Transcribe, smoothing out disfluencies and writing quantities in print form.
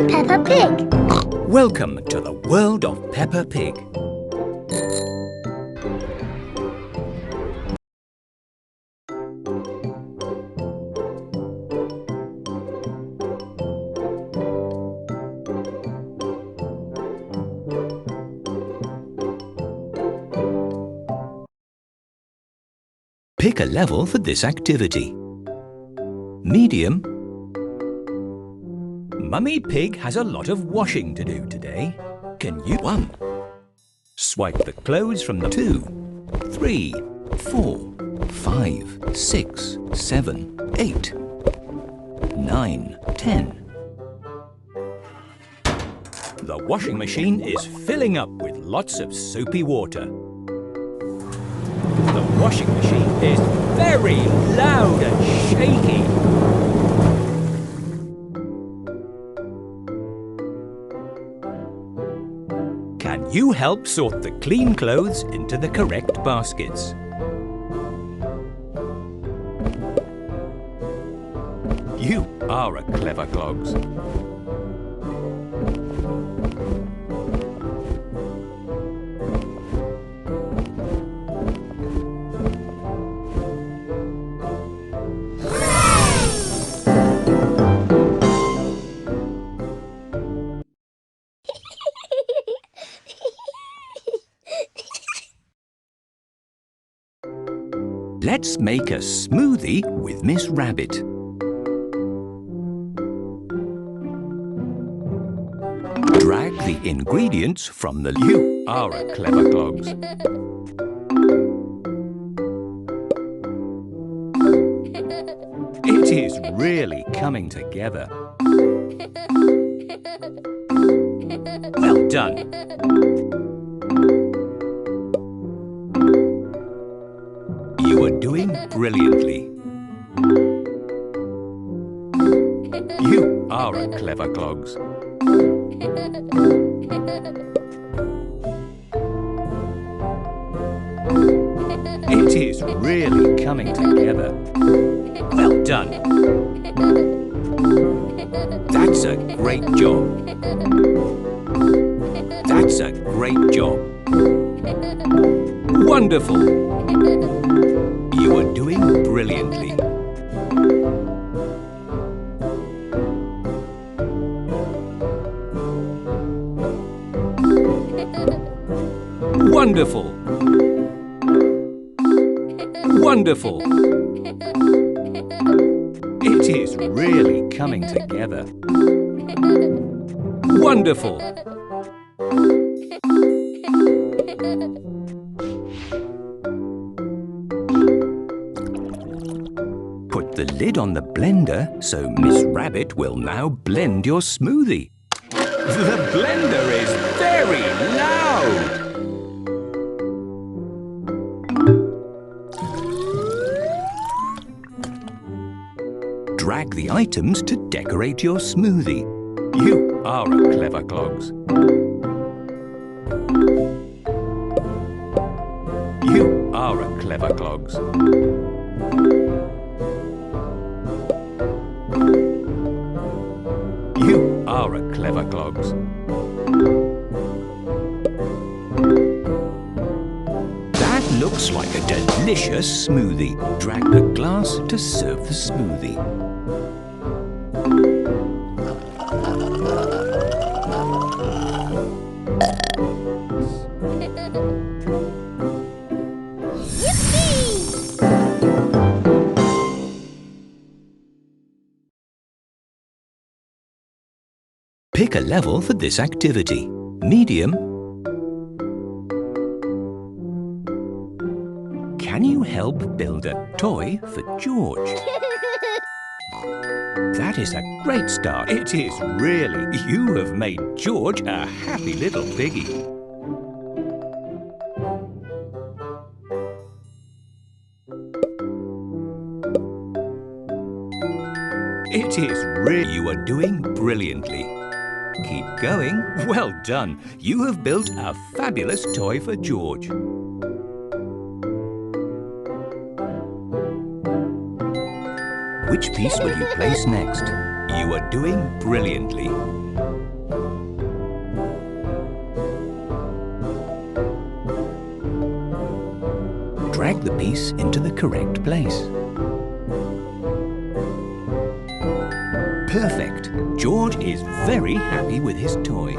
I'm Peppa Pig. Welcome to the world of Peppa Pig. Pick a level for this activity. Medium. Mummy Pig has a lot of washing to do today. Can you? 1. Swipe the clothes from the 2, 3, 4, 5, 6, 7, 8, 9, 10. The washing machine is filling up with lots of soapy water. The washing machine is very loud and shaky. Can you help sort the clean clothes into the correct baskets? You are a clever clogs. Let's make a smoothie with Miss Rabbit. Drag the ingredients from the... You are a clever clogs. It is really coming together. Well done. You are doing brilliantly. You are a clever clogs. It is really coming together. Well done. That's a great job. That's a great job. Wonderful. You are doing brilliantly. Wonderful. Wonderful. It is really coming together. Wonderful. Put the lid on the blender so Miss Rabbit will now blend your smoothie. The blender is very loud. Drag the items to decorate your smoothie. You are a clever clogs. You are a clever clogs. You are a clever clogs. That looks like a delicious smoothie. Drag the glass to serve the smoothie. Pick a level for this activity. Medium. Can you help build a toy for George? That is a great start. It is really. You have made George a happy little piggy. It is really. You are doing brilliantly. Keep going. Well done. You have built a fabulous toy for George. Which piece will you place next? You are doing brilliantly. Drag the piece into the correct place. Perfect. George is very happy with his toy.